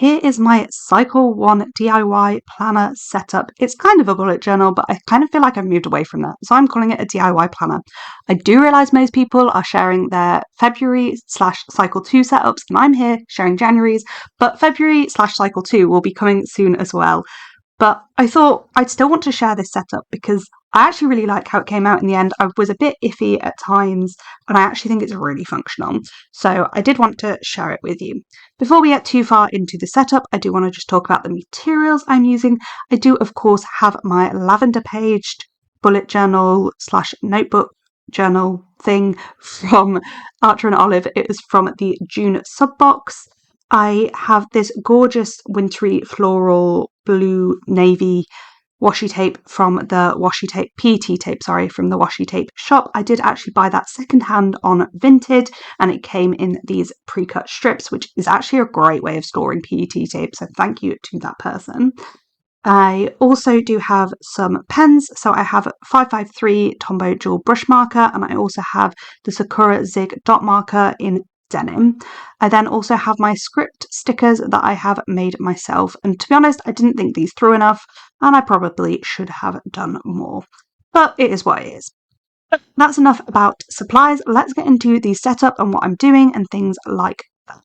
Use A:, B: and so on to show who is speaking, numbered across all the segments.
A: Here is my Cycle 1 DIY planner setup. It's kind of a bullet journal, but I kind of feel like I've moved away from that, so I'm calling it a DIY planner. I do realise most people are sharing their February/Cycle 2 setups, and I'm here sharing January's, but February/Cycle 2 will be coming soon as well. But I thought I'd still want to share this setup because I actually really like how it came out in the end. I was a bit iffy at times, and I actually think it's really functional. So I did want to share it with you. Before we get too far into the setup, I do want to just talk about the materials I'm using. I do, of course, have my lavender paged bullet journal / notebook journal thing from Archer and Olive. It is from the June sub box. I have this gorgeous wintry floral blue navy washi tape from the Washi Tape PET tape, from the Washi Tape Shop. I did actually buy that secondhand on Vinted, and it came in these pre-cut strips, which is actually a great way of storing PET tape, so thank you to that person. I also do have some pens, so I have 553 Tombow dual brush marker, and I also have the Sakura Zig dot marker in denim. I then also have my script stickers that I have made myself, and to be honest, I didn't think these through enough, and I probably should have done more, but it is what it is. That's enough about supplies. Let's get into the setup and what I'm doing and things like that.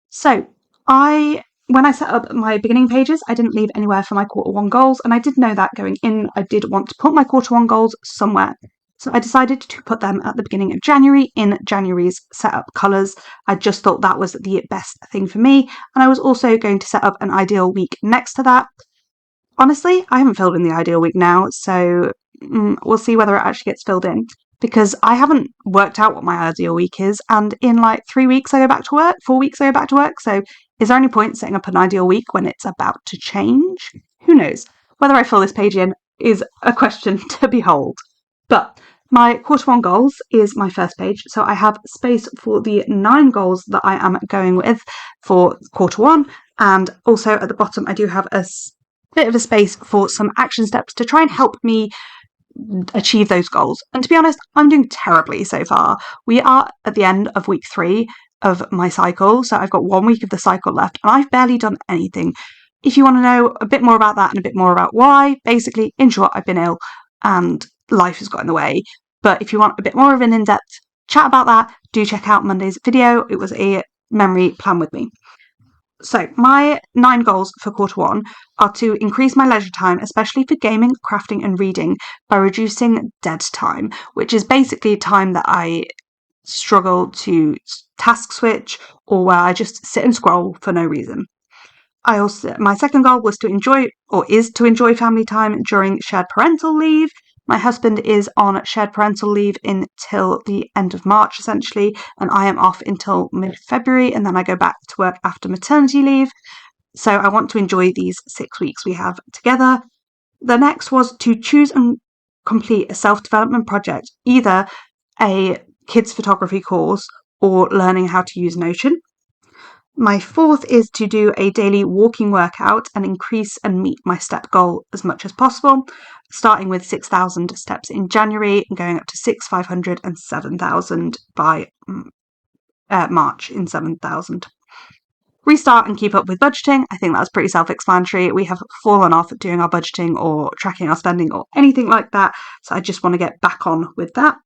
A: So when I set up my beginning pages, I didn't leave anywhere for my Q1 goals, and I did know that going in. I did want to put my Q1 goals somewhere. So I decided to put them at the beginning of January in January's setup colours. I just thought that was the best thing for me, and I was also going to set up an ideal week next to that. Honestly, I haven't filled in the ideal week now, so we'll see whether it actually gets filled in, because I haven't worked out what my ideal week is, and in like 3 weeks I go back to work, 4 weeks I go back to work, so is there any point setting up an ideal week when it's about to change? Who knows? Whether I fill this page in is a question to behold. But my Q1 goals is my first page, so I have space for the 9 goals that I am going with for Q1, and also at the bottom I do have a bit of a space for some action steps to try and help me achieve those goals. And to be honest, I'm doing terribly so far. We are at the end of week 3 of my cycle, so I've got 1 week of the cycle left, and I've barely done anything. If you want to know a bit more about that and a bit more about why, basically, in short, I've been ill and life has got in the way. But if you want a bit more of an in-depth chat about that, do check out Monday's video. It was a memory plan with me. So my 9 goals for Q1 are to increase my leisure time, especially for gaming, crafting and reading, by reducing dead time, which is basically time that I struggle to task switch or where I just sit and scroll for no reason. My second goal was is to enjoy family time during shared parental leave. My husband is on shared parental leave until the end of March, essentially, and I am off until mid-February, and then I go back to work after maternity leave. So I want to enjoy these 6 weeks we have together. The next was to choose and complete a self-development project, either a kids photography course or learning how to use Notion. My fourth is to do a daily walking workout and increase and meet my step goal as much as possible, starting with 6,000 steps in January and going up to 6,000, 500 and 7,000 by March in 7,000. Restart and keep up with budgeting. I think that's pretty self-explanatory. We have fallen off at doing our budgeting or tracking our spending or anything like that, so I just want to get back on with that.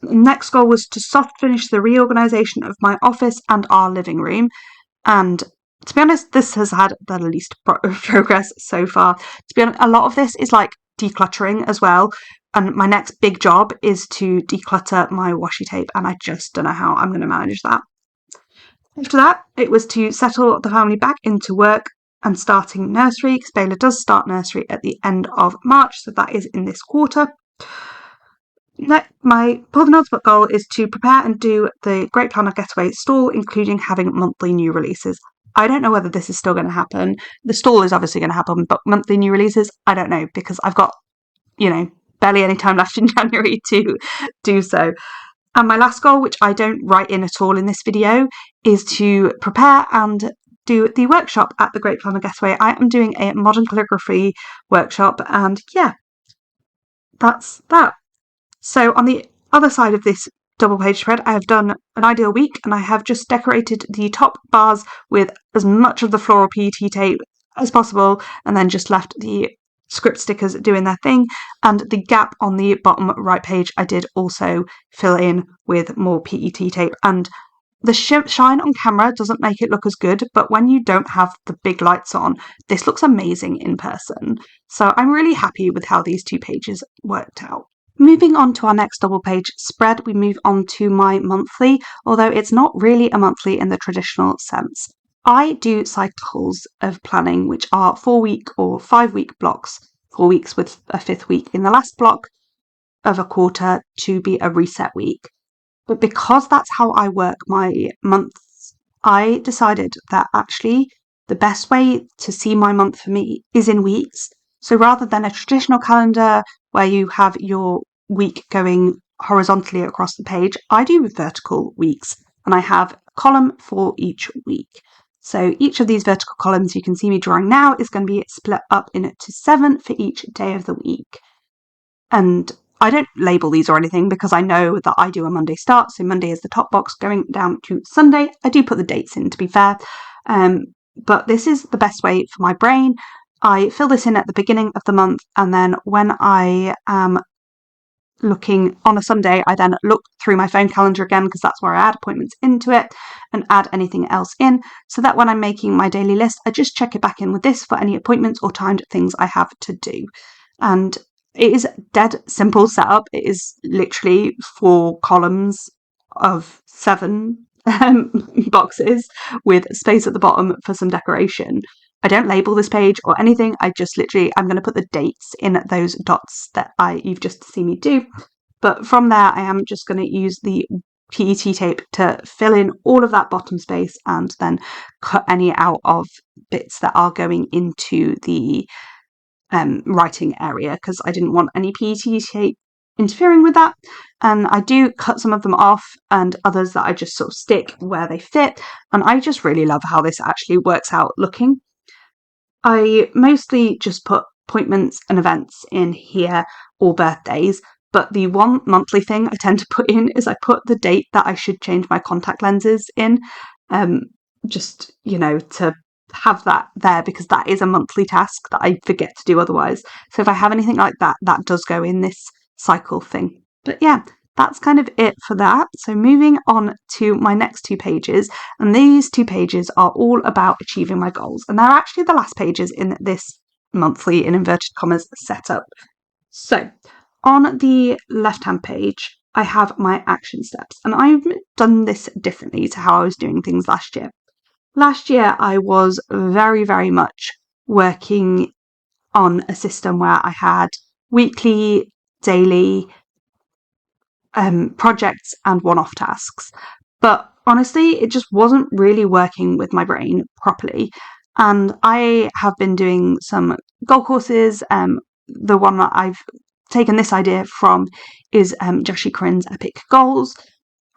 A: The next goal was to soft finish the reorganisation of my office and our living room, and to be honest, this has had the least progress so far. To be honest, a lot of this is like decluttering as well, and my next big job is to declutter my washi tape, and I just don't know how I'm going to manage that. After that, it was to settle the family back into work and starting nursery, because Bela does start nursery at the end of March, so that is in this quarter. My Pull the Notebook goal is to prepare and do the Great Planner Getaway stall, including having monthly new releases. I don't know whether this is still going to happen. The stall is obviously going to happen, but monthly new releases, I don't know, because I've got, barely any time left in January to do so. And my last goal, which I don't write in at all in this video, is to prepare and do the workshop at the Great Planner Getaway. I am doing a modern calligraphy workshop, and yeah, that's that. So on the other side of this double page spread, I have done an ideal week, and I have just decorated the top bars with as much of the floral PET tape as possible, and then just left the script stickers doing their thing. And the gap on the bottom right page I did also fill in with more PET tape, and the shine on camera doesn't make it look as good, but when you don't have the big lights on, this looks amazing in person. So I'm really happy with how these 2 pages worked out. Moving on to our next double page spread, we move on to my monthly, although it's not really a monthly in the traditional sense. I do cycles of planning, which are 4-week or 5-week blocks, 4 weeks with a 5th week in the last block of a quarter to be a reset week. But because that's how I work my months, I decided that actually the best way to see my month for me is in weeks. So rather than a traditional calendar where you have your week going horizontally across the page, I do vertical weeks, and I have a column for each week. So each of these vertical columns you can see me drawing now is going to be split up into 7 for each day of the week. And I don't label these or anything because I know that I do a Monday start, so Monday is the top box going down to Sunday. I do put the dates in, to be fair, but this is the best way for my brain. I fill this in at the beginning of the month, and then when I am looking on a Sunday, I then look through my phone calendar again, because that's where I add appointments into it and add anything else in, so that when I'm making my daily list, I just check it back in with this for any appointments or timed things I have to do. And it is dead simple setup. It is literally 4 columns of 7 boxes with space at the bottom for some decoration. I don't label this page or anything. I just literally, I'm going to put the dates in those dots that you've just seen me do. But from there, I am just going to use the PET tape to fill in all of that bottom space and then cut any out of bits that are going into the writing area, because I didn't want any PET tape interfering with that. And I do cut some of them off, and others that I just sort of stick where they fit. And I just really love how this actually works out looking. I mostly just put appointments and events in here, or birthdays, but the one monthly thing I tend to put in is I put the date that I should change my contact lenses in, just, to have that there, because that is a monthly task that I forget to do otherwise. So if I have anything like that, that does go in this cycle thing. But yeah, that's kind of it for that. So moving on to my next 2 pages, and these 2 pages are all about achieving my goals, and they're actually the last pages in this monthly, in inverted commas, setup. So on the left hand page, I have my action steps, and I've done this differently to how I was doing things last year. Last year, I was very, very much working on a system where I had weekly, daily projects and one-off tasks. But honestly, it just wasn't really working with my brain properly. And I have been doing some goal courses. The one that I've taken this idea from is Joshi Corinne's Epic Goals.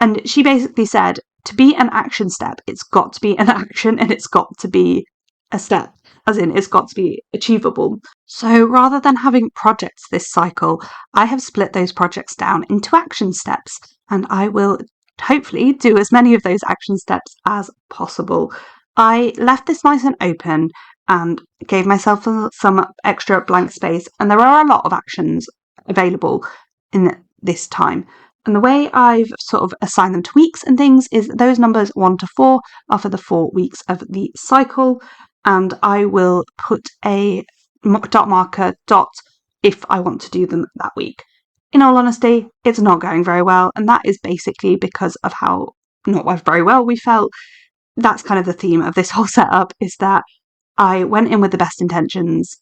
A: And she basically said, to be an action step, it's got to be an action, and it's got to be a step, as in it's got to be achievable. So rather than having projects this cycle, I have split those projects down into action steps, and I will hopefully do as many of those action steps as possible. I left this nice and open and gave myself some extra blank space, and there are a lot of actions available in this time. And the way I've sort of assigned them to weeks and things is those numbers 1 to 4 are for the 4 weeks of the cycle, and I will put a dot marker if I want to do them that week. In all honesty, it's not going very well, and that is basically because of how not very well we felt. That's kind of the theme of this whole setup, is that I went in with the best intentions,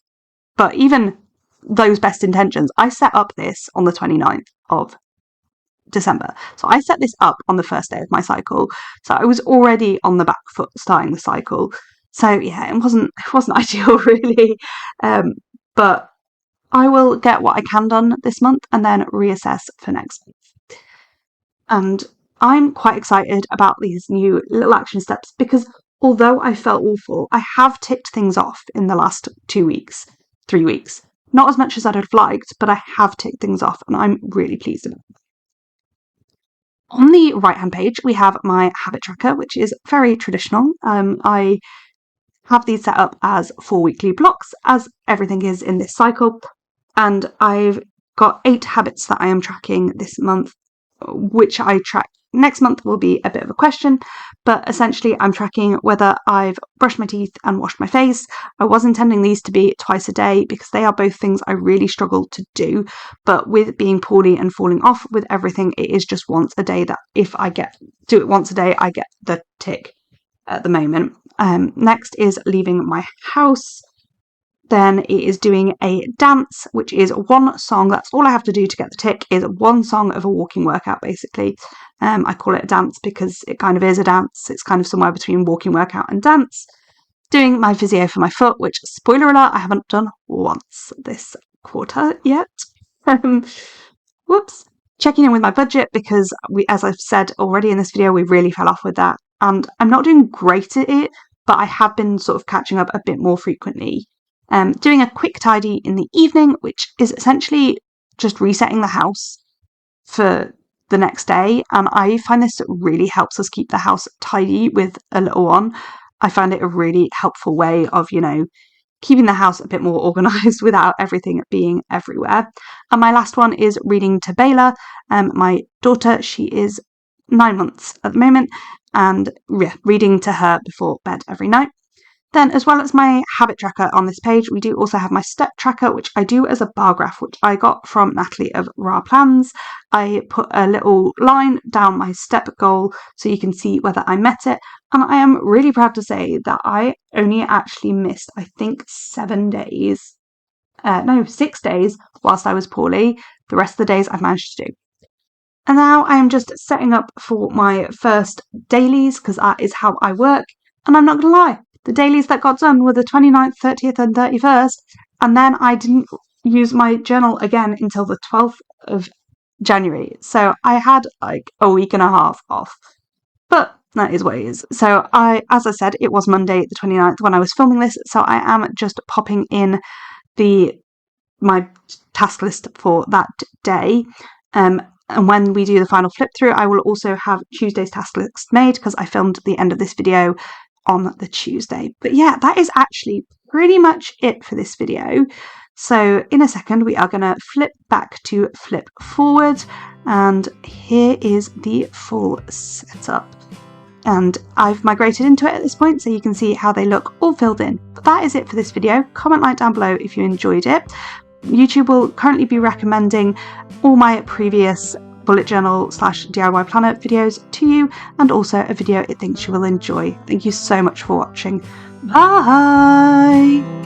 A: but even those best intentions, I set up this on the 29th of December. So I set this up on the first day of my cycle. So I was already on the back foot starting the cycle. So yeah, it wasn't ideal really. But I will get what I can done this month and then reassess for next month. And I'm quite excited about these new little action steps, because although I felt awful, I have ticked things off in the last 2 weeks, 3 weeks. Not as much as I'd have liked, but I have ticked things off, and I'm really pleased about it. On the right hand page, we have my habit tracker, which is very traditional. I have these set up as 4 weekly blocks, as everything is in this cycle. And I've got 8 habits that I am tracking this month, which I track next month will be a bit of a question, but essentially I'm tracking whether I've brushed my teeth and washed my face. I was intending these to be twice a day because they are both things I really struggle to do, but with being poorly and falling off with everything, it is just once a day that if I do it once a day, I get the tick at the moment. Next is leaving my house. Then it is doing a dance, which is one song. That's all I have to do to get the tick, is one song of a walking workout, basically. I call it a dance because it kind of is a dance. It's kind of somewhere between walking workout and dance. Doing my physio for my foot, which, spoiler alert, I haven't done once this quarter yet. Whoops. Checking in with my budget because as I've said already in this video, we really fell off with that. And I'm not doing great at it, but I have been sort of catching up a bit more frequently. Doing a quick tidy in the evening, which is essentially just resetting the house for the next day. And I find this really helps us keep the house tidy with a little one. I find it a really helpful way of, keeping the house a bit more organised without everything being everywhere. And my last one is reading to Bayla, my daughter. She is 9 months at the moment, and reading to her before bed every night. Then, as well as my habit tracker on this page, we do also have my step tracker, which I do as a bar graph, which I got from Natalie of Raw Plans. I put a little line down my step goal so you can see whether I met it. And I am really proud to say that I only actually missed, I think, 6 days whilst I was poorly. The rest of the days I've managed to do. And now I am just setting up for my first dailies because that is how I work. And I'm not going to lie, the dailies that got done were the 29th, 30th and 31st, and then I didn't use my journal again until the 12th of January. So I had like a week and a half off. But that is what it is. So as I said, it was Monday the 29th when I was filming this, so I am just popping in my task list for that day. And when we do the final flip through, I will also have Tuesday's task list made because I filmed the end of this video on the Tuesday. But yeah, that is actually pretty much it for this video. So in a second, we are going to flip back to flip forward, and here is the full setup. And I've migrated into it at this point so you can see how they look all filled in. But that is it for this video. Comment like down below if you enjoyed it. YouTube will currently be recommending all my previous bullet journal / DIY planner videos to you, and also a video it thinks you will enjoy. Thank you so much for watching. Bye!